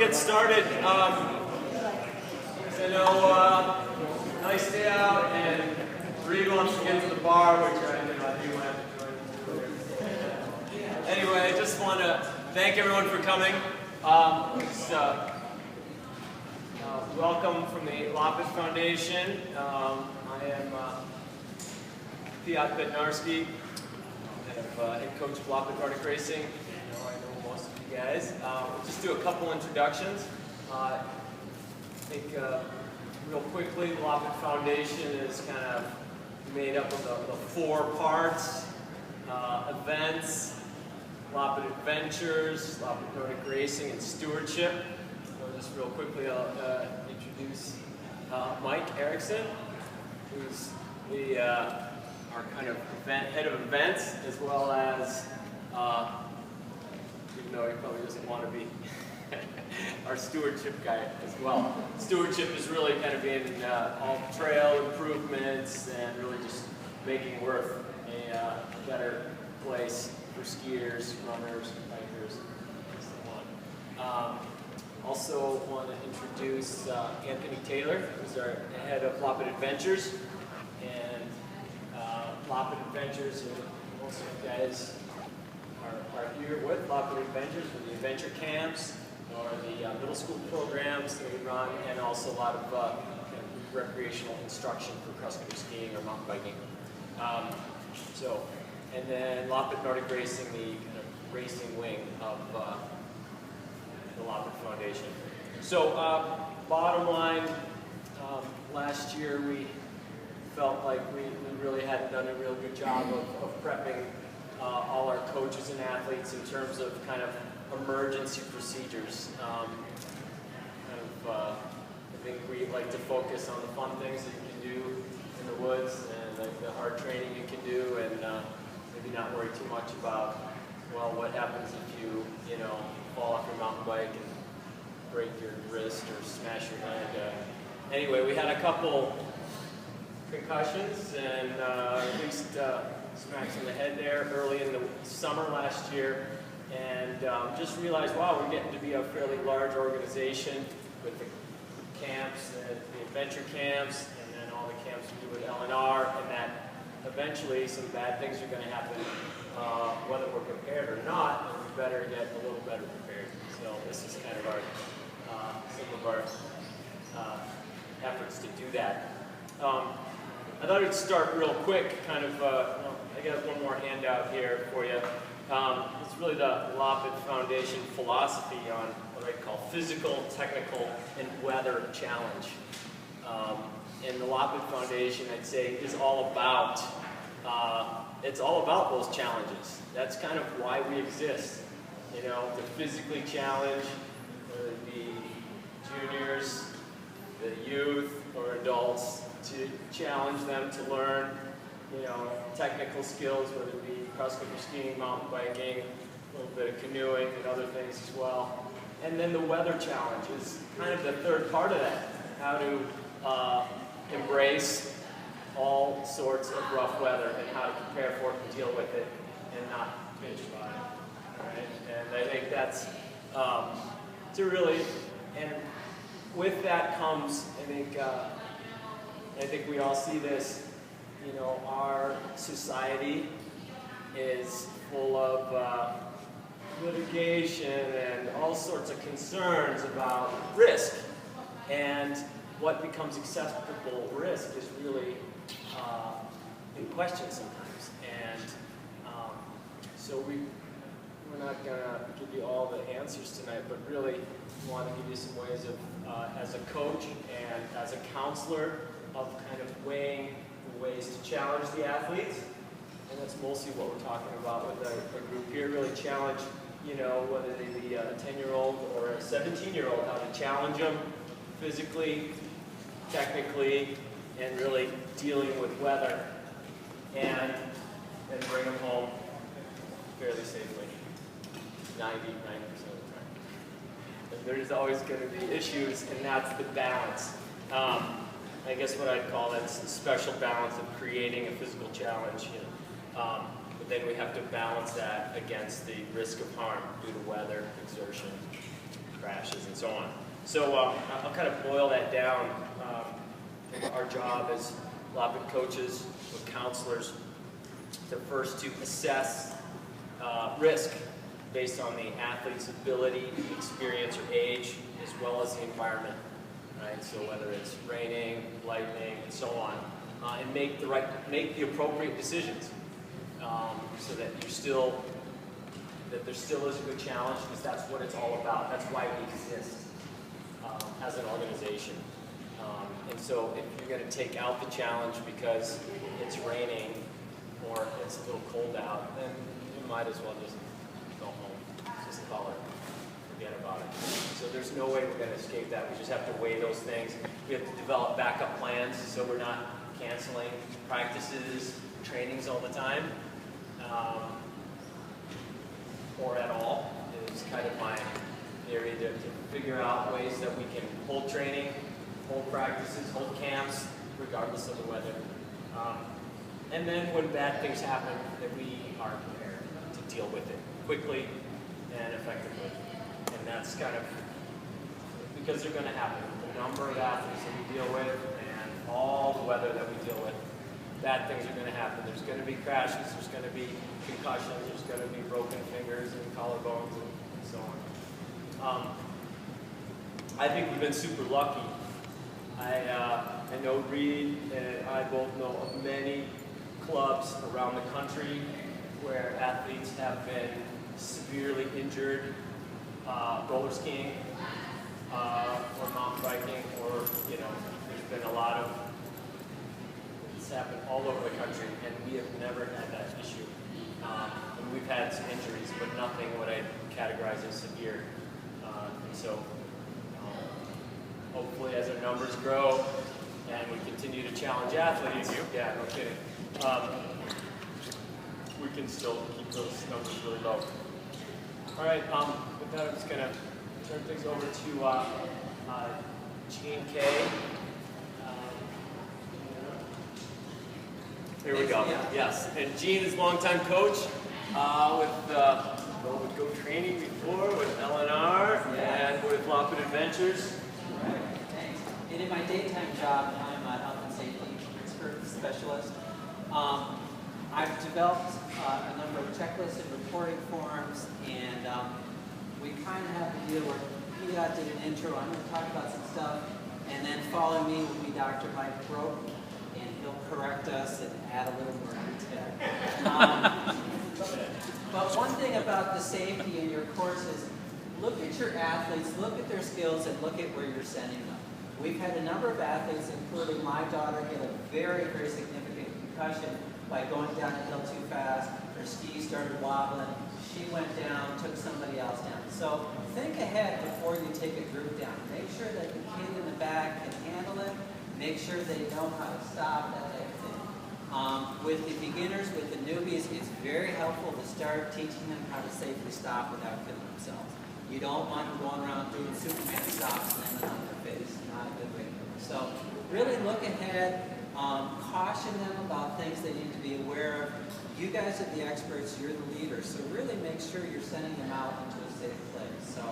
get started. I know, nice day out, and Reed wants to get to the bar, which I do have to join. Anyway, I just want to thank everyone for coming. Welcome from the Loppet Foundation. I am Fiat Bednarski, head coach of Loppet Nordic Racing. I know most of you guys. We'll just do a couple introductions. I think real quickly, the Loppet Foundation is kind of made up of the 4 parts: events, Loppet Adventures, Loppet Nordic Racing, and stewardship. So just real quickly, I'll introduce Mike Erickson, who's our kind of head of events, as well as, even though he probably doesn't want to be, our stewardship guy as well. Stewardship is really kind of being all trail improvements and really just making Worth a better place for skiers, runners, bikers, and so on. Also want to introduce Anthony Taylor, who's our head of Loppet Adventures. And Loppet Adventures, most of you guys are here with Loppet Adventures, with the adventure camps, or the middle school programs that we run, and also a lot of kind of recreational instruction for cross-country skiing or mountain biking. And then Loppet Nordic Racing, the kind of racing wing of the Loppet Foundation. So, bottom line, last year we felt like we really hadn't done a real good job of prepping all our coaches and athletes in terms of kind of emergency procedures. I think we like to focus on the fun things that you can do in the woods and like the hard training you can do, and maybe not worry too much about, well, what happens if you fall off your mountain bike and break your wrist or smash your head. Anyway, we had a couple concussions and at least smacks in the head there early in the summer last year, and just realized, wow, we're getting to be a fairly large organization with the camps, the adventure camps, and then all the camps we do with LNR, and that eventually some bad things are going to happen, whether we're prepared or not, and we better get a little better prepared. So this is kind of our some of our efforts to do that. I thought I'd start real quick, kind of, I got one more handout here for you. It's really the Loppet Foundation philosophy on what I call physical, technical, and weather challenge. And the Loppet Foundation, I'd say, is all about, it's all about those challenges. That's kind of why we exist, to physically challenge, whether it be juniors, the youth, or adults, to challenge them to learn, technical skills, whether it be cross-country skiing, mountain biking, a little bit of canoeing, and other things as well. And then the weather challenge is kind of the third part of that, how to embrace all sorts of rough weather and how to prepare for it and deal with it and not bitch about it. All right? And I think that's to really, and with that comes, I think we all see this, our society is full of litigation and all sorts of concerns about risk. And what becomes acceptable risk is really in question sometimes. And so we're not going to give you all the answers tonight, but really want to give you some ways of, as a coach and as a counselor, of kind of weighing the ways to challenge the athletes. And that's mostly what we're talking about with our group here. Really challenge, whether they be a 10-year-old or a 17-year-old, how to challenge them physically, technically, and really dealing with weather, and bring them home fairly safely, 90% of the time. And there's always going to be issues, and that's the balance. I guess what I'd call that's the special balance of creating a physical challenge. But then we have to balance that against the risk of harm due to weather, exertion, crashes, and so on. So I'll kind of boil that down. Our job as Loppet coaches or counselors to first to assess risk based on the athlete's ability, experience, or age, as well as the environment. Right? So whether it's raining, lightning, and so on, and make the appropriate decisions, so that there still is a good challenge, because that's what it's all about. That's why we exist as an organization. And so if you're going to take out the challenge because it's raining or it's a little cold out, then you might as well just go home, just call it, forget about it. So there's no way we're going to escape that. We just have to weigh those things. We have to develop backup plans so we're not canceling practices, trainings all the time, or at all. It's kind of my area to figure out ways that we can hold training, hold practices, hold camps, regardless of the weather. And then when bad things happen, that we are prepared to deal with it quickly and effectively. And that's kind of, because they're going to happen. The number of athletes that we deal with and all the weather that we deal with, bad things are going to happen. There's going to be crashes, there's going to be concussions, there's going to be broken fingers and collarbones and so on. I think we've been super lucky. I know Reed and I both know of many clubs around the country where athletes have been severely injured, roller skiing, or mountain biking, or, there's been a lot of, it's happened all over the country, and we have never had that issue. And we've had some injuries, but nothing what I categorize as severe. And so, hopefully as our numbers grow and we continue to challenge athletes, yeah, no kidding, we can still keep those numbers really low. All right, with that, I'm just going to turn things over to Gene Kay. Here we go. Yes, and Gene is longtime coach with Go Training before, with LNR, and with Loppet Adventures. Right, thanks. And in my daytime job, I'm a health and safety expert specialist. I've developed a number of checklists and reporting forms, and we kind of have the deal where PDOT did an intro. I'm going to talk about some stuff, and then follow me will be Dr. Mike Broke, and he'll correct us and add a little more detail. But one thing about the safety in your courses, look at your athletes, look at their skills, and look at where you're sending them. We've had a number of athletes, including my daughter, get a very, very significant concussion by going down a hill too fast. Her skis started wobbling. She went down, took somebody else down. So think ahead before you take a group down. Make sure that the kid in the back can handle it. Make sure they know how to stop, that type of thing. With the beginners, with the newbies, it's very helpful to start teaching them how to safely stop without killing themselves. You don't want them going around doing Superman stops and then on their face. Not a good way to do it. So really look ahead, caution them about things they need to be aware of. You guys are the experts, you're the leaders, so really make sure you're sending them out into a safe place. So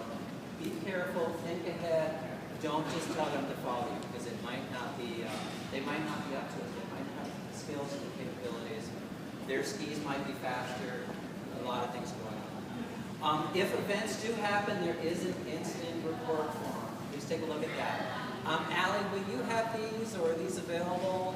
be careful, think ahead, don't just tell them to follow you, because it might not be, they might not be up to it. They might have the skills and the capabilities. Their skis might be faster, a lot of things going on. If events do happen, there is an incident report form. Please take a look at that. Allie, will you have these, or are these available?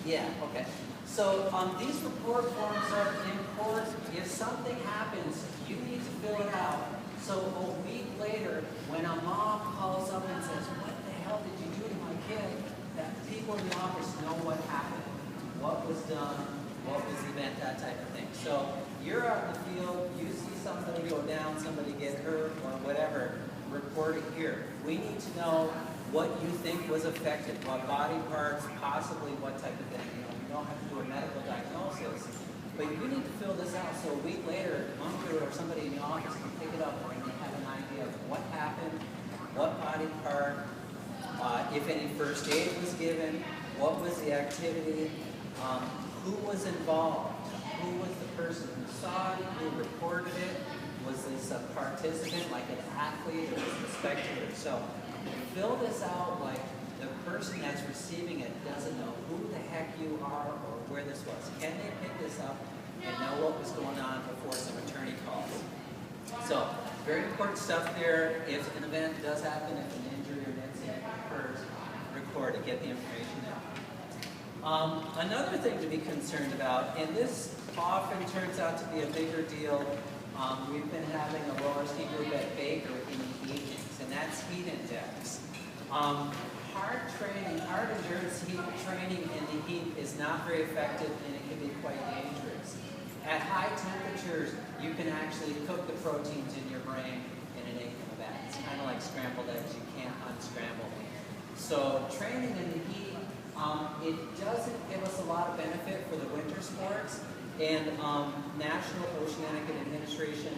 Yeah, okay. So these report forms are important. If something happens, you need to fill it out. So a week later, when a mom calls up and says, "What the hell did you do to my kid?" that people in the office know what happened, what was done, what was the event, that type of thing. So you're out in the field, you see somebody go down, somebody get hurt, or whatever, report it here. We need to know what you think was affected, what body parts, possibly what type of thing. You don't have to do a medical diagnosis, but you need to fill this out so a week later, mom or somebody in the office can pick it up and they have an idea of what happened, what body part, if any first aid was given, what was the activity, who was involved, who was the person who saw it, who reported it, Was this a participant, like an athlete, or was it a spectator? So fill this out like the person that's receiving it doesn't know who the heck you are or where this was. Can they pick this up and know what was going on before some attorney calls? So very important stuff there. If an event does happen, if an injury or an incident occurs, record it, get the information out. Another thing to be concerned about, and this often turns out to be a bigger deal, we've been having a roller ski group at Baker in the evenings, and that's heat index. Hard training, hard endurance heat training in the heat is not very effective, and it can be quite dangerous. At high temperatures, you can actually cook the proteins in your brain in an income event. It's kind of like scrambled eggs, you can't unscramble them. So training in the heat, it doesn't give us a lot of benefit for the winter sports. And National Oceanic Administration,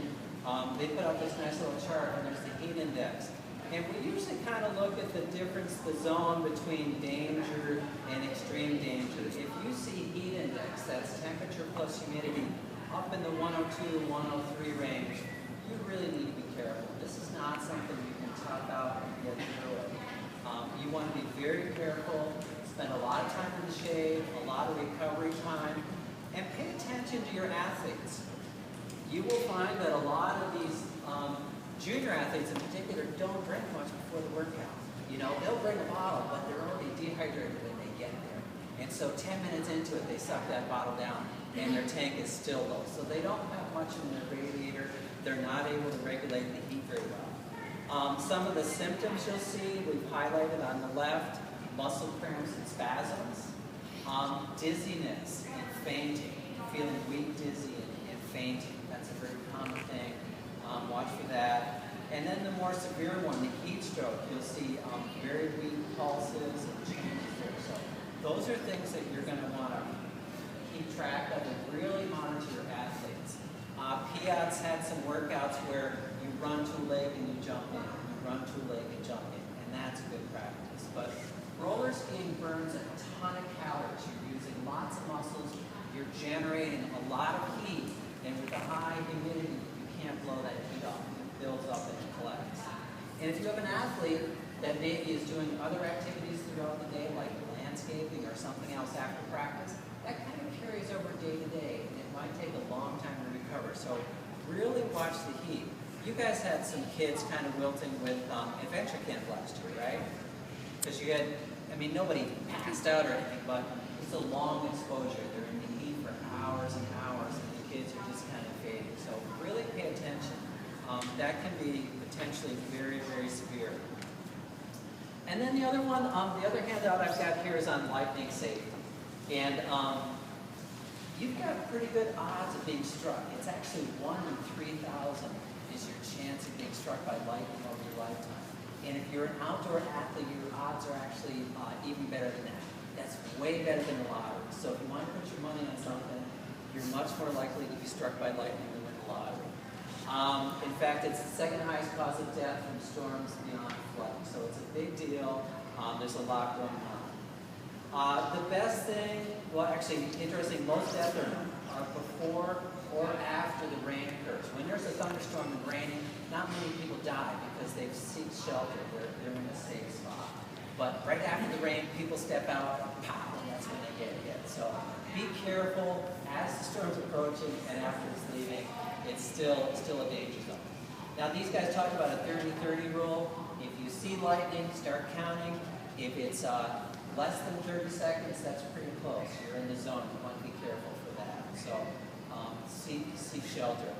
they put out this nice little chart, and there's the heat index. And we usually kind of look at the difference, the zone between danger and extreme danger. If you see heat index, that's temperature plus humidity, up in the 102, 103 range, you really need to be careful. This is not something you can tough out and get through it. You want to be very careful, spend a lot of time in the shade, a lot of recovery time, and pay attention to your athletes. You will find that a lot of these junior athletes in particular don't drink much before the workout. You know, they'll bring a bottle, but they're already dehydrated when they get there. And so 10 minutes into it, they suck that bottle down, and their tank is still low. So they don't have much in their radiator. They're not able to regulate the heat very well. Some of the symptoms you'll see, we've highlighted on the left, muscle cramps and spasms, dizziness and fainting, feeling weak, dizzy, and fainting. That's a very common thing. Watch for that. And then the more severe one, the heat stroke, you'll see very weak pulses and changes there. So those are things that you're going to want to keep track of and really monitor your athletes. Piat's had some workouts where you run to a leg and you jump in, you run to a leg and jump in, and that's a good practice. But roller skiing burns a ton of calories. You're using lots of muscles, you're generating a lot of heat, and with the high humidity, can't blow that heat off. It builds up and it collects. And if you have an athlete that maybe is doing other activities throughout the day, like landscaping or something else after practice, that kind of carries over day to day, and it might take a long time to recover. So really watch the heat. You guys had some kids kind of wilting with adventure camp last year, right? Because you had, I mean, nobody passed out or anything, but it's a long exposure. They're in the heat for hours and hours, and the kids are just kind of fading. So really pay attention. That can be potentially very, very severe. And then the other one, the other handout I've got here is on lightning safety. And you've got pretty good odds of being struck. It's actually 1 in 3,000 is your chance of being struck by lightning over your lifetime. And if you're an outdoor athlete, your odds are actually even better than that. That's way better than the lottery. So if you want to put your money on something, you're much more likely to be struck by lightning than win the lottery. In fact, it's the second highest cause of death from storms beyond flooding. So it's a big deal. There's a lot going on. The best thing, well, actually, interesting, most deaths are before or after the rain occurs. When there's a thunderstorm and raining, not many people die because they've sought shelter. They're in a safe spot. But right after the rain, people step out, pow, and that's when they get hit. So be careful as the storm's approaching and after it's leaving. It's still a danger zone. Now these guys talked about a 30-30 rule. If you see lightning, start counting. If it's less than 30 seconds, that's pretty close. You're in the zone. You want to be careful for that. So seek shelter.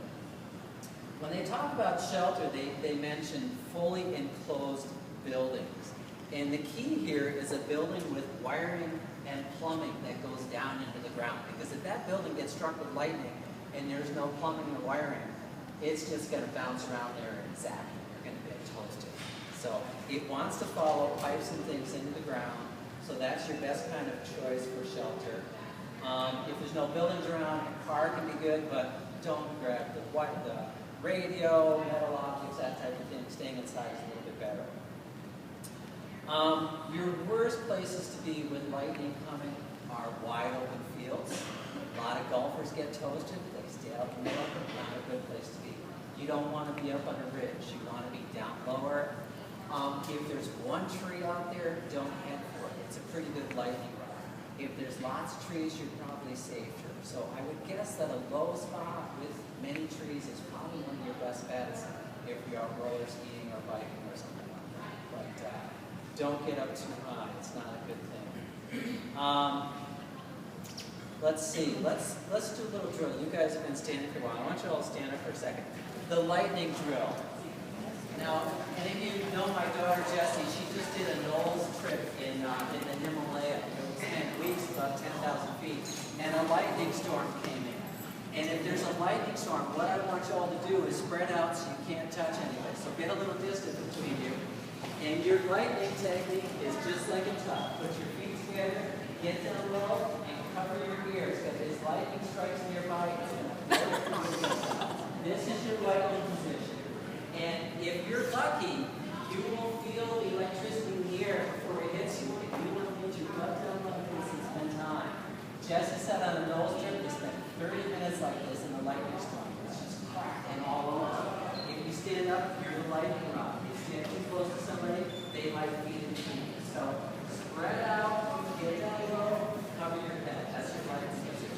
When they talk about shelter, they mention fully enclosed buildings. And the key here is a building with wiring and plumbing that goes down into the ground. Because if that building gets struck with lightning and there's no plumbing or wiring, it's just going to bounce around there and zap you. You're going to get toasted. So it wants to follow pipes and things into the ground. So that's your best kind of choice for shelter. If there's no buildings around, a car can be good, but don't grab the radio, metal objects, that type of thing. Staying inside is a little bit better. Your worst places to be with lightning coming are wide open fields. A lot of golfers get toasted. They stay out in the open. Not a good place to be. You don't want to be up on a ridge. You want to be down lower. If there's one tree out there, don't head for it. It's a pretty good lightning rod. If there's lots of trees, you're probably safer. So I would guess that a low spot with many trees is probably one of your best bets if you're out roller skiing or biking or something like that. But don't get up too high. It's not a good thing. Let's see. Let's do a little drill. You guys have been standing for a while. I want you all to stand up for a second. The lightning drill. Now, any of you know my daughter Jessie? She just did a NOLS trip in the Himalaya. It spent weeks above 10,000 feet, and a lightning storm came in. And if there's a lightning storm, what I want you all to do is spread out so you can't touch anybody. So get a little distance between you. And your lightning technique is just like a tuck. Put your feet together, get down low, and cover your ears. Because as lightning strikes nearby, it's going to blow through your ears. This is your lightning position. And if you're lucky, you will feel the electricity in the air before it hits you. If you want to get your butt down like this and spend time. Jessie said on a nose trip, they spent 30 minutes like this in the lightning storm. It's just cracking all over. If you stand up, you're the lightning rod. If you stand too close to somebody, they might feed into you. So spread out, get down low, cover your head. That's your lightning position.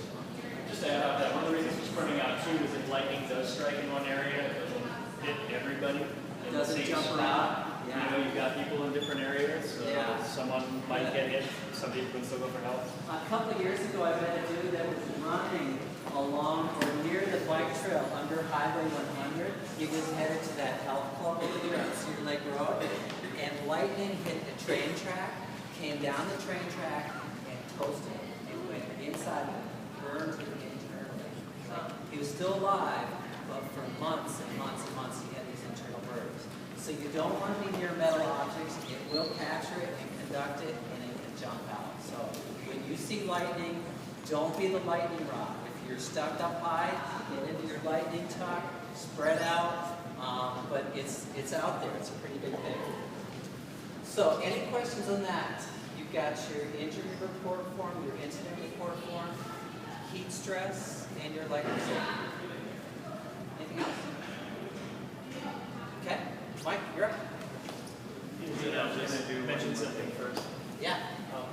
Just to add on that, one of the reasons for spreading out too is if lightning does strike in one area, it doesn't hit everybody. It doesn't jump around. You know, you've got people in different areas, so someone might get hit, some people can still go for help. A couple of years ago, I met a dude that was running along or near the bike trail under Highway 100. He was headed to that health club over there on Cedar Lake Road, and lightning hit the train track, came down the train track, and toasted him. It went inside him, burned him internally. He was still alive, but for months and months and months, he had these internal burns. So you don't want to be near metal objects. It will capture it and conduct it, and it can jump out. So when you see lightning, don't be the lightning rod. If you're stuck up high, get into your lightning tuck, spread out, but it's out there. It's a pretty big thing. So any questions on that? You've got your injury report form, your incident report form, heat stress, and your lightning safety. Anything else? Okay, Mike, you're up. I was just going to mention something first. Yeah.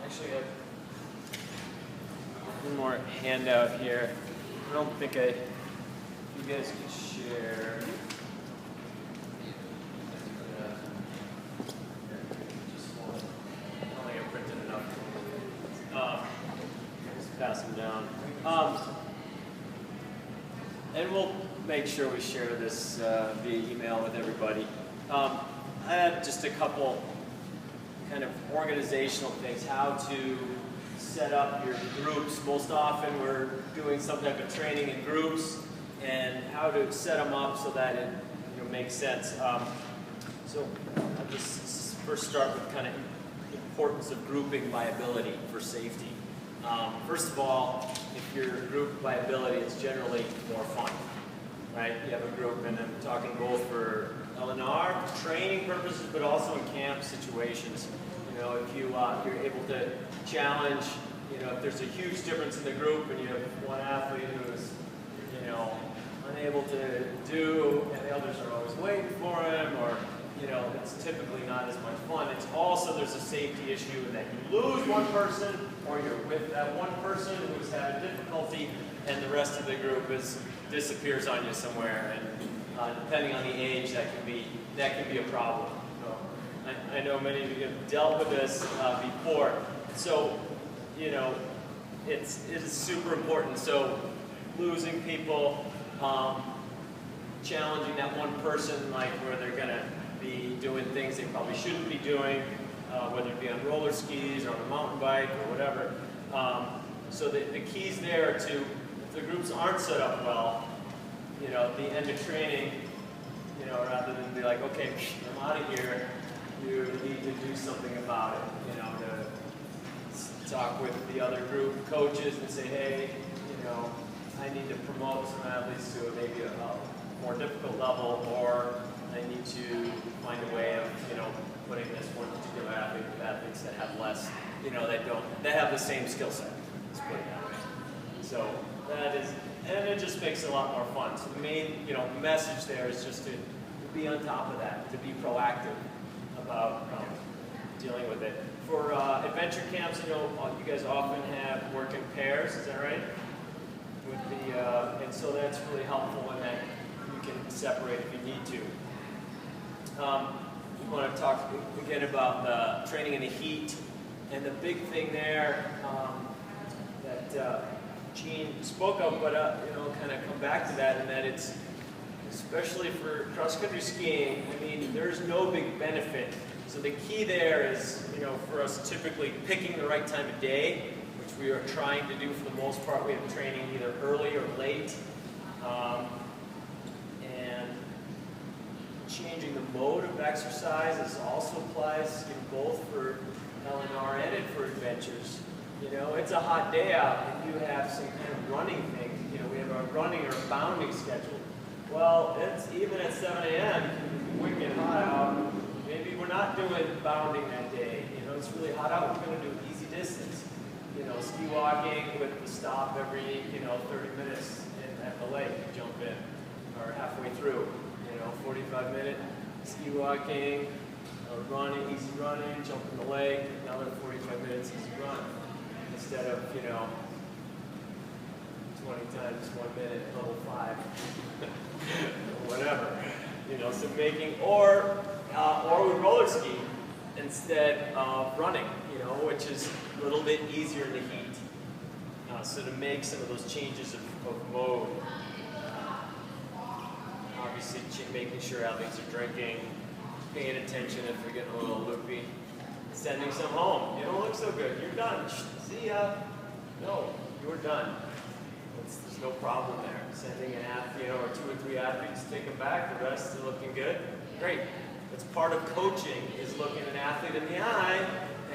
Actually, I have one more handout here. I don't think you guys can share. I don't think I printed enough. Just pass them down. And we'll make sure we share this via email with everybody. I have just a couple kind of organizational things, how to set up your groups. Most often we're doing some type of training in groups, and how to set them up so that it makes sense. So I'll just first start with kind of the importance of grouping by ability for safety. First of all, if you're grouped by ability, it's generally more fun, right? You have a group, and I'm talking both for L&R, training purposes, but also in camp situations. You know, if you're able to challenge, if there's a huge difference in the group and you have one athlete who's, unable to do, and the others are always waiting for him, or, it's typically not as much fun. It's also, there's a safety issue in that you lose one person, or you're with that one person who's having difficulty, and the rest of the group disappears on you somewhere. And depending on the age, that can be a problem. I know many of you have dealt with this before. So, it is super important. So, losing people, challenging that one person, like where they're going to be doing things they probably shouldn't be doing, whether it be on roller skis or on a mountain bike or whatever. So the keys there to, if the groups aren't set up well, at the end of training, rather than be like, okay, I'm out of here, you need to do something about it, to talk with the other group coaches and say, hey, I need to promote some athletes to maybe a more difficult level, or I need to find a way of, putting this one particular athlete with athletes that have less, that have the same skill set. Let's put it that way. So that is, and it just makes it a lot more fun. So the main, message there is just to be on top of that, to be proactive about dealing with it. For adventure camps, you guys often have work in pairs, is that right? With the, and so that's really helpful in that you can separate if you need to. We want to talk again about the training in the heat, and the big thing there that Gene spoke of, but kind of come back to that, and that it's, especially for cross-country skiing, I mean, there's no big benefit. So the key there is, for us typically picking the right time of day, which we are trying to do for the most part. We have training either early or late. And changing the mode of exercise. This also applies both for LNR and for adventures. It's a hot day out and you have some kind of running thing. We have a running or a bounding schedule. Well, it's even at 7 a.m. it can be wicked hot out. Maybe we're not doing bounding that day. It's really hot out. We're going to do easy distance. Ski walking with the stop every 30 minutes at the lake. Jump in, or halfway through. 45-minute ski walking, running, easy running, jump in the lake, another 45 minutes easy run. Instead of 20 times 1 minute, level 5, whatever. So making or we roller ski instead of running, which is a little bit easier in the heat. So to make some of those changes of mode, obviously making sure athletes are drinking, paying attention if they're getting a little loopy, sending some home. You don't look so good. You're done. See ya. No, you're done. There's no problem there. Sending an athlete, or 2 or 3 athletes, take them back. The rest are looking good. Great. That's part of coaching, is looking an athlete in the eye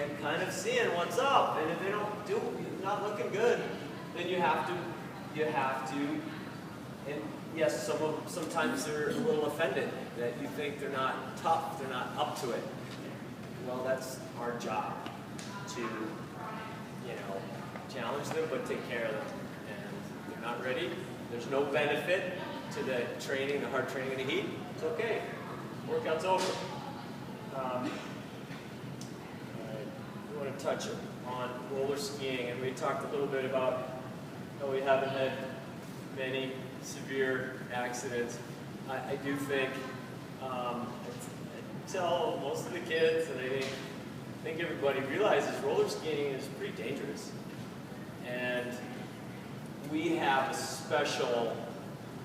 and kind of seeing what's up. And if they don't do, not looking good, then you have to, and yes, sometimes they're a little offended that you think they're not tough, they're not up to it. Well, that's our job to, challenge them, but take care of them. And if they're not ready, there's no benefit to the training, the hard training in the heat. It's okay. Workout's over. We want to touch on roller skiing, and we talked a little bit about how we haven't had many severe accidents. I do think, I tell most of the kids, and I think everybody realizes roller skiing is pretty dangerous. And we have a special,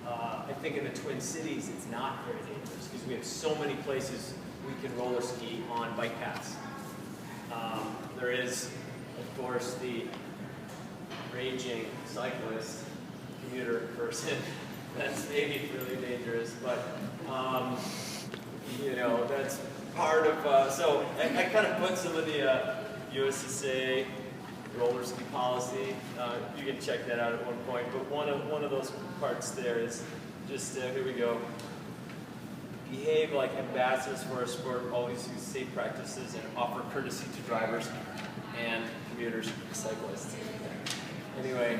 I think in the Twin Cities it's not very dangerous because we have so many places we can roller ski on bike paths. There is, of course, the raging cyclist, commuter person. That's maybe really dangerous, but that's part of. So I kind of put some of the USSA roller ski policy. You can check that out at one point. But one of those parts there is just here we go. Behave like ambassadors for our sport. Always use safe practices and offer courtesy to drivers and commuters, cyclists. Anyway,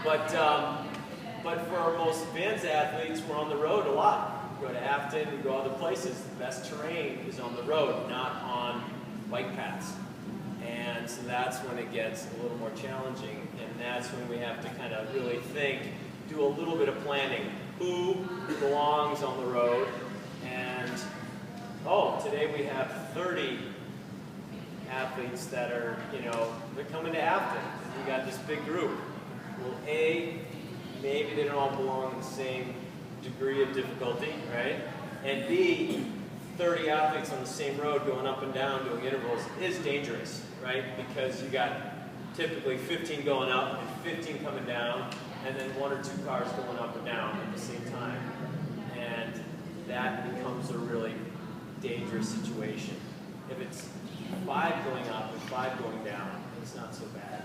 but for our most advanced athletes, we're on the road a lot. We go to Afton, we go other places. The best terrain is on the road, not on bike paths. And so that's when it gets a little more challenging, and that's when we have to kind of really think, do a little bit of planning. Who belongs on the road? And, today we have 30 athletes that are, they're coming to Afton, and we got this big group. Well, A, maybe they don't all belong in the same degree of difficulty, right? And B, 30 athletes on the same road going up and down doing intervals is dangerous, right? Because you got typically 15 going up and 15 coming down, and then 1 or 2 cars going up and down at the same time. And that becomes a really dangerous situation. If it's 5 going up and 5 going down, it's not so bad.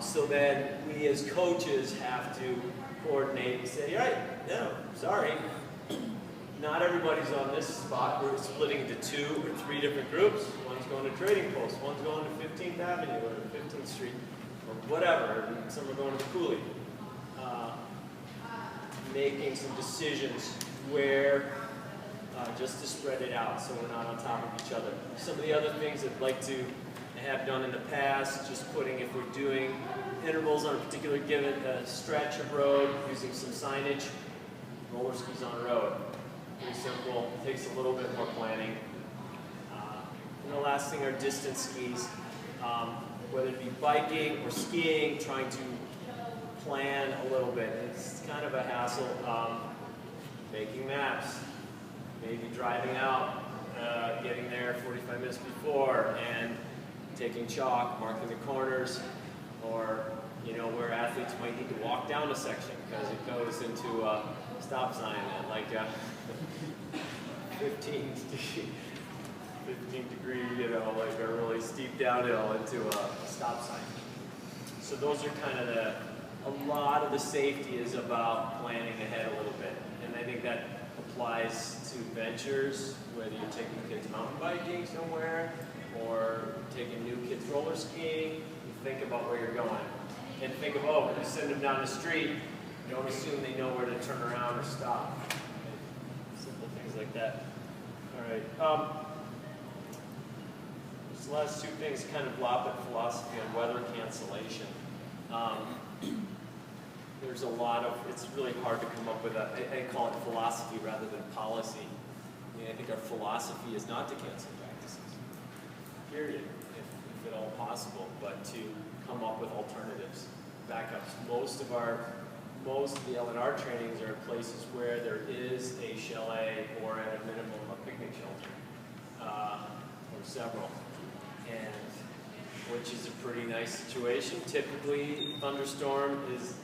So then we as coaches have to coordinate and say, right, no, sorry, not everybody's on this spot. We're splitting into 2 or 3 different groups. One's going to Trading Post, one's going to 15th Avenue or 15th Street, or whatever, and some are going to the Cooley. making some decisions where, just to spread it out so we're not on top of each other. Some of the other things I'd like to have done in the past, just putting, if we're doing intervals on a particular given stretch of road, using some signage, roller skis on road. Pretty simple, takes a little bit more planning. And the last thing are distance skis. Whether it be biking or skiing, trying to plan a little bit. It's kind of a hassle. Making maps, maybe driving out, getting there 45 minutes before, and taking chalk, marking the corners, or where athletes might need to walk down a section because it goes into a stop sign at like 15 degree, like a really steep downhill into a stop sign. So those are kind of a lot of the safety is about planning ahead a little bit. And I think that applies to ventures, whether you're taking kids mountain biking somewhere or taking new kids roller skiing. You think about where you're going. And think of, when you send them down the street, don't assume they know where to turn around or stop. Simple things like that. All right. These last two things kind of Loppet philosophy on weather cancellation. There's a lot of, it's really hard to come up with I call it philosophy rather than policy. I mean, I think our philosophy is not to cancel practices, period, if at all possible, but to come up with alternatives, backups. Most of the L&R trainings are places where there is a chalet or at a minimum a picnic shelter, or several, and which is a pretty nice situation. Typically, thunderstorm is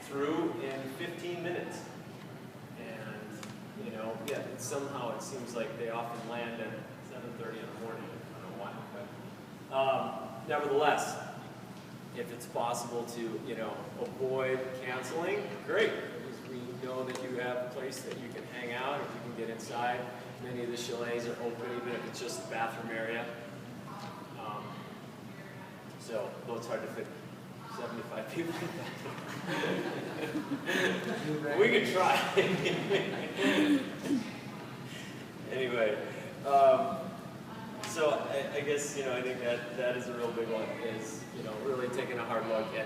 through in 15 minutes. And, somehow it seems like they often land at 7:30 in the morning. I don't know why. But nevertheless, if it's possible to, avoid canceling, great. Because we know that you have a place that you can hang out, if you can get inside. Many of the chalets are open, even if it's just the bathroom area. So, though it's hard to fit 75 people in that. We could try. Anyway, so I guess, I think that is a real big one, is, really taking a hard look at,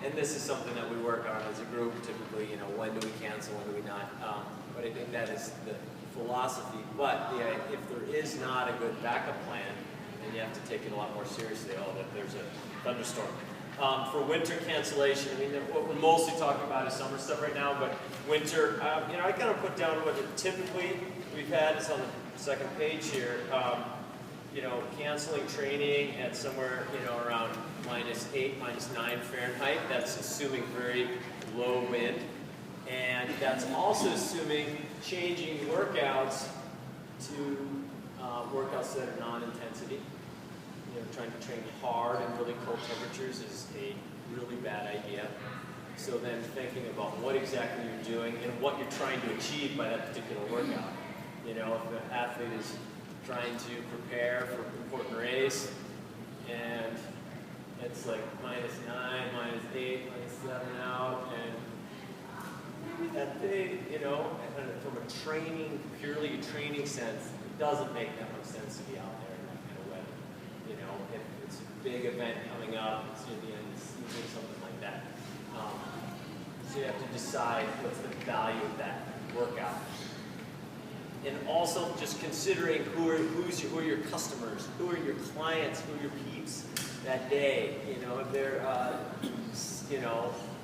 and this is something that we work on as a group, typically, when do we cancel, when do we not, but I think that is the philosophy, but if there is not a good backup plan, then you have to take it a lot more seriously, that there's a thunderstorm. For winter cancellation, I mean, what we're mostly talking about is summer stuff right now, but winter, I kind of put down what typically we've had is on the second page here, canceling training at somewhere, around -8, -9 Fahrenheit. That's assuming very low wind. And that's also assuming changing workouts to workouts that are non-intensity. Trying to train hard in really cold temperatures is a really bad idea. So then thinking about what exactly you're doing and what you're trying to achieve by that particular workout. If the athlete is trying to prepare for an important race and it's like -9, -8, -7 out, and maybe that day, from a training, purely a training sense, it doesn't make that much sense to be out there in that kind of weather. If it's a big event coming up, it's near the end of the season, something like that. So you have to decide what's the value of that workout. And also just considering who are your customers, who are your clients, who are your peeps that day. If they're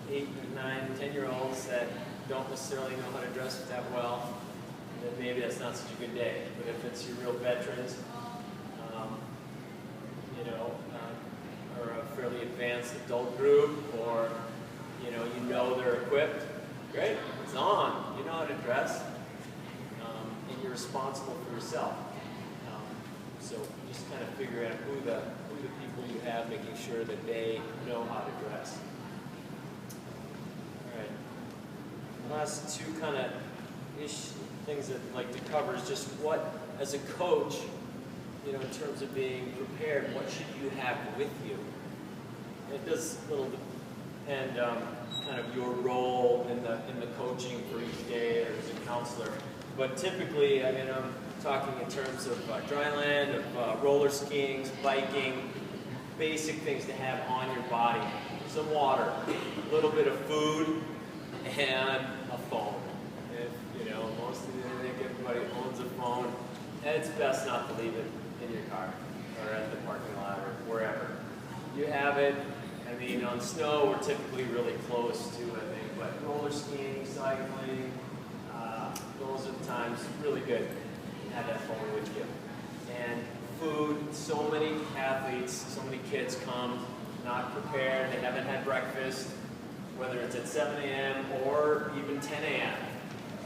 8, 9, 10-year-olds that don't necessarily know how to dress that well, then maybe that's not such a good day. But if it's your real veterans, or a fairly advanced adult group, or they're equipped, great, it's on. You know how to dress. And you're responsible for yourself. So just kind of figure out who the people you have, making sure that they know how to dress. All right. The last two kind of things that I'd like to cover is just what, as a coach, in terms of being prepared, what should you have with you? It does little, and kind of your role in the coaching for each day or as a counselor. But typically, I mean, I'm talking in terms of dry land, of roller skiing, biking, basic things to have on your body. Some water, a little bit of food, and a phone. If, you know, most of you, I think everybody owns a phone, and it's best not to leave it in your car or at the parking lot or wherever. You have it. I mean, on snow, we're typically really close to, I think, but roller skiing, cycling, those are the times really good to have that phone with you. And food, so many athletes, so many kids come not prepared, they haven't had breakfast, whether it's at 7 a.m. or even 10 a.m.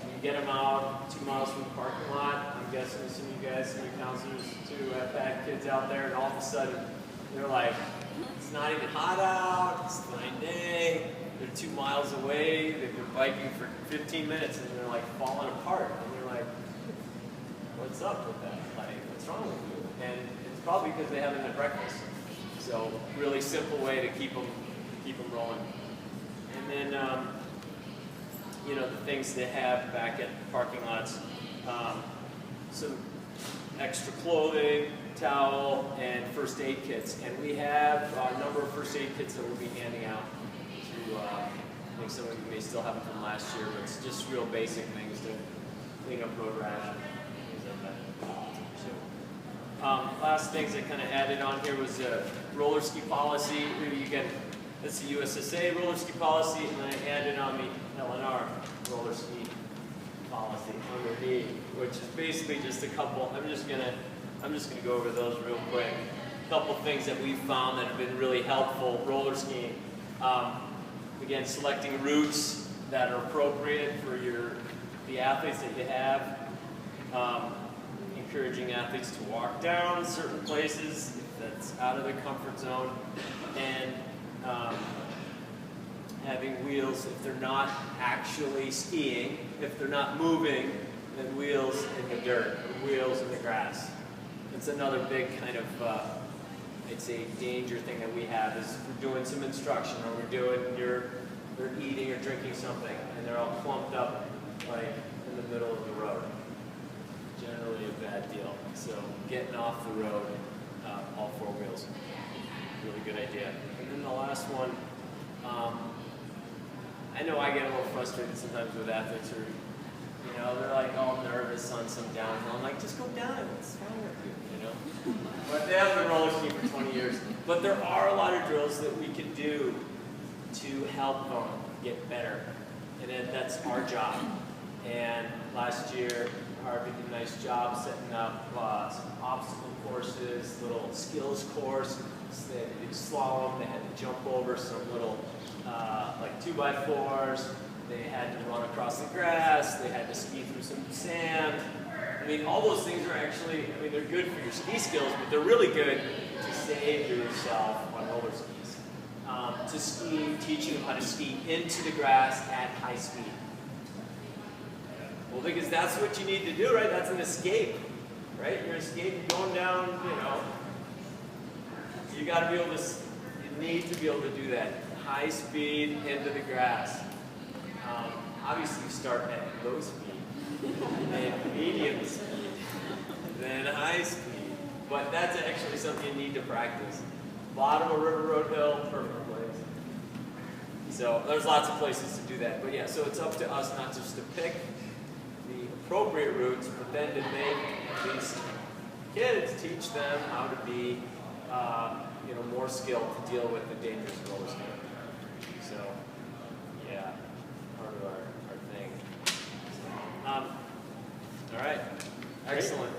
You get them out 2 miles from the parking lot. I'm guessing some of you guys, some of your counselors too, have had kids out there, and all of a sudden they're like, it's not even hot out, it's a fine day, they're 2 miles away, they've been biking for 15 minutes and they're like falling apart. And you're like, what's up with that? Like, what's wrong with you? And it's probably because they haven't had breakfast. So, really simple way to keep them rolling. And then, you know, the things they have back at parking lots, some extra clothing, towel, and first aid kits. And we have a number of first aid kits that we'll be handing out to, I think some of you may still have them from last year, but it's just real basic things to clean up road rash and things like that. So, last things I kind of added on here was a roller ski policy. You get, that's the USSA roller ski policy, and then I added on the LNR roller ski policy underneath, which is basically just a couple. I'm just gonna go over those real quick. A couple things that we've found that have been really helpful roller skiing. Again, selecting routes that are appropriate for the athletes that you have. Encouraging athletes to walk down certain places if that's out of their comfort zone, and having wheels if they're not actually skiing, if they're not moving, then wheels in the dirt, wheels in the grass. It's another big kind of, I'd say, danger thing that we have is we're doing some instruction, or they're eating or drinking something, and they're all clumped up like in the middle of the road. Generally a bad deal. So getting off the road, all four wheels, really good idea. And then the last one, I know I get a little frustrated sometimes with athletes who, you know, they're like all nervous on some downhill. I'm like, just go down it. What's wrong with you? You know? But they have been roller skiing for 20 years. But there are a lot of drills that we can do to help them get better. And then that's our job. And last year, Harvey did a nice job setting up some obstacle courses, little skills course. So they had to do slalom, they had to jump over some little like 2x4s, they had to run across the grass, they had to ski through some sand. I mean, all those things are actually, I mean, they're good for your ski skills, but they're really good to save yourself on roller skis. To ski, teaching them how to ski into the grass at high speed. Well, because that's what you need to do, right? That's an escape, right? You're escaping, going down, you know. You got to be able to, you need to be able to do that. High speed into the grass. Obviously, you start at low speed, then medium speed, then high speed. But that's actually something you need to practice. Bottom of River Road Hill, perfect place. So there's lots of places to do that. But yeah, so it's up to us not just to pick the appropriate routes, but then to make these kids, teach them how to be, you know, more skilled to deal with the dangerous roller skating. So, yeah, part of our thing. All right, excellent.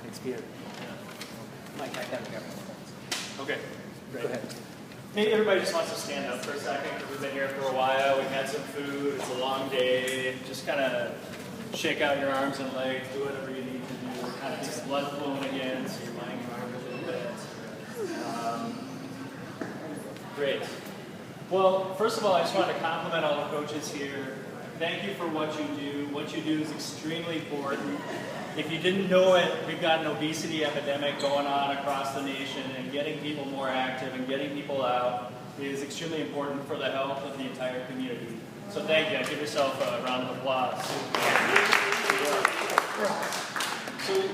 Thanks, Peter. Mike, I gotta go. Okay, great. Go ahead. Maybe everybody just wants to stand up for a second because we've been here for a while. We've had some food. It's a long day. Just kind of shake out your arms and legs. Do whatever you need to do. Kind of get the blood flowing again so your mind can work a little bit. Great. Well, first of all, I just want to compliment all the coaches here. Thank you for what you do. What you do is extremely important. If you didn't know it, we've got an obesity epidemic going on across the nation, and getting people more active and getting people out is extremely important for the health of the entire community. So thank you. Give yourself a round of applause.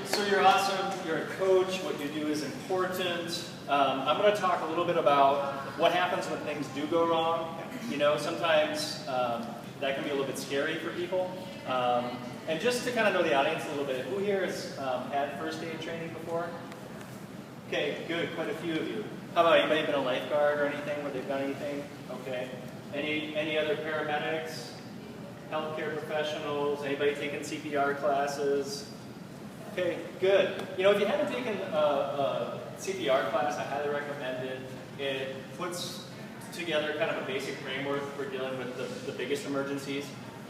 So you're awesome. You're a coach. What you do is important. I'm going to talk a little bit about what happens when things do go wrong. You know, sometimes that can be a little bit scary for people. And just to kind of know the audience a little bit, who here has had first aid training before? Okay, good. Quite a few of you. How about anybody been a lifeguard or anything where they've done anything? Okay. Any other paramedics, healthcare professionals, anybody taking CPR classes? Okay, good. You know, if you haven't taken a CPR class, I highly recommend it. It puts together kind of a basic framework for dealing with the biggest emergencies.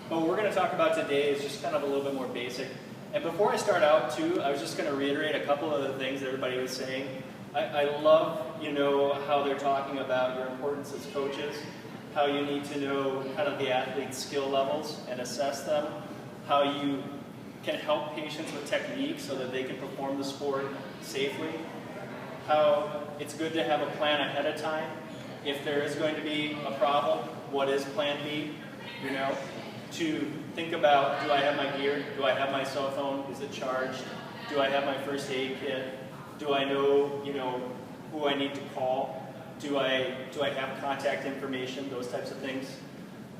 But what we're going to talk about today is just kind of a little bit more basic. And before I start out, too, I was just going to reiterate a couple of the things that everybody was saying. I love, you know, how they're talking about your importance as coaches, how you need to know kind of the athlete's skill levels and assess them, how you can help patients with technique so that they can perform the sport safely, how it's good to have a plan ahead of time. If there is going to be a problem, what is plan B, you know? To think about, do I have my gear? Do I have my cell phone? Is it charged? Do I have my first aid kit? Do I know, you know, who I need to call? Do I have contact information? Those types of things.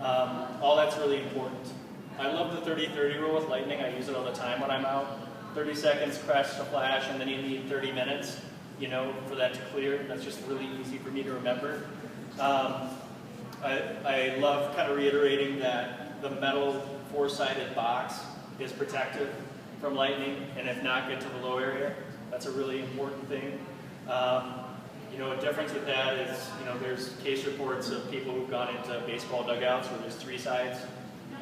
All that's really important. I love the 30-30 rule with lightning. I use it all the time when I'm out. 30 seconds, crash to flash, and then you need 30 minutes, you know, for that to clear. That's just really easy for me to remember. I love kind of reiterating that the metal four-sided box is protective from lightning, and if not, get to the low area. That's a really important thing. You know, a difference with that is, you know, there's case reports of people who've gone into baseball dugouts where there's 3 sides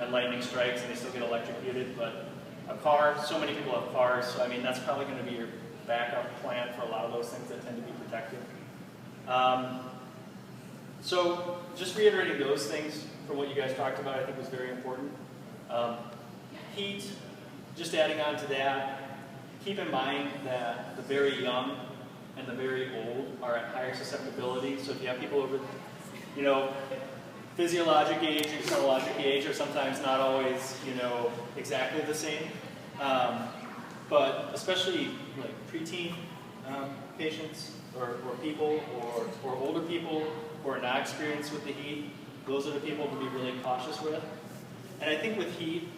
and lightning strikes and they still get electrocuted. But a car, so many people have cars, so I mean, that's probably going to be your backup plan for a lot of those things that tend to be protected. So just reiterating those things from what you guys talked about, I think was very important. Heat, just adding on to that, keep in mind that the very young and the very old are at higher susceptibility. So if you have people over, you know, physiologic age and chronologic age are sometimes not always, you know, exactly the same. But especially like preteen patients or people or older people who are not experienced with the heat, those are the people to be really cautious with. And I think with heat,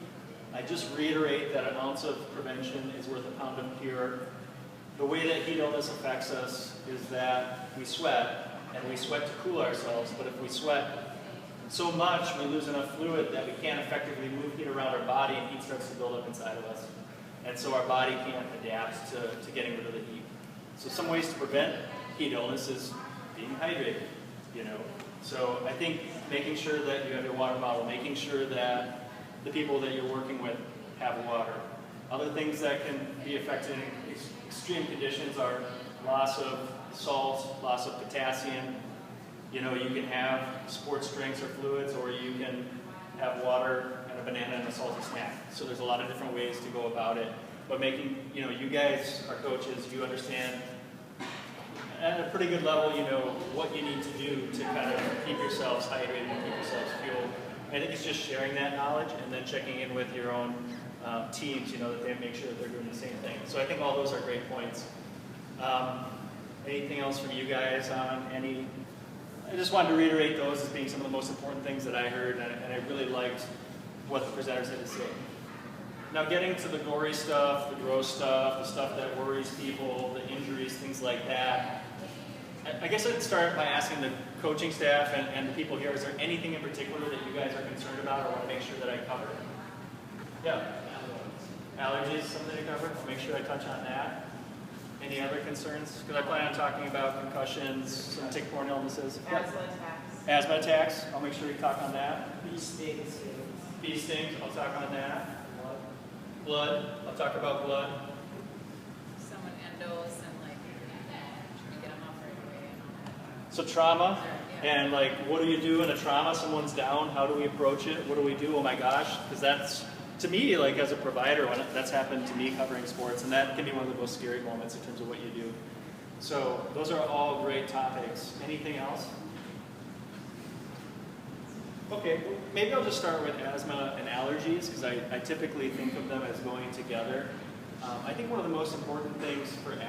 I just reiterate that an ounce of prevention is worth a pound of cure. The way that heat illness affects us is that we sweat, and we sweat to cool ourselves, but if we sweat so much, we lose enough fluid that we can't effectively move heat around our body, and heat starts to build up inside of us. And so our body can't adapt to getting rid of the heat. So some ways to prevent heat illness is being hydrated, you know. So I think making sure that you have your water bottle, making sure that the people that you're working with have water. Other things that can be affected in extreme conditions are loss of salt, loss of potassium. You know, you can have sports drinks or fluids, or you can have water and a banana and a salty snack. So there's a lot of different ways to go about it. But making, you know, you guys are coaches, you understand at a pretty good level, you know, what you need to do to kind of keep yourselves hydrated and keep yourselves fueled. I think it's just sharing that knowledge and then checking in with your own teams, you know, that they make sure that they're doing the same thing. So I think all those are great points. Anything else from you guys on any? I just wanted to reiterate those as being some of the most important things that I heard, and I really liked what the presenters had to say. Now getting to the gory stuff, the gross stuff, the stuff that worries people, the injuries, things like that. I guess I'd start by asking the coaching staff and the people here, is there anything in particular that you guys are concerned about or want to make sure that I cover? Yeah. Allergies, something to cover? I'll make sure I touch on that. Any other concerns? Because I plan on talking about concussions, some tick-borne illnesses. Asthma attacks. Asthma attacks, I'll make sure we talk on that. Bee stings. Bee stings, I'll talk on that. Blood, I'll talk about blood. Someone endos and like trying to get them off right away. So trauma, Yeah. and like what do you do in a trauma? Someone's down, how do we approach it? What do we do? Oh my gosh, because that's, to me, like as a provider, when that's happened to me covering sports, and that can be one of the most scary moments in terms of what you do. So those are all great topics. Anything else? Okay, well, maybe I'll just start with asthma and allergies because I typically think of them as going together. I think one of the most important things for asthma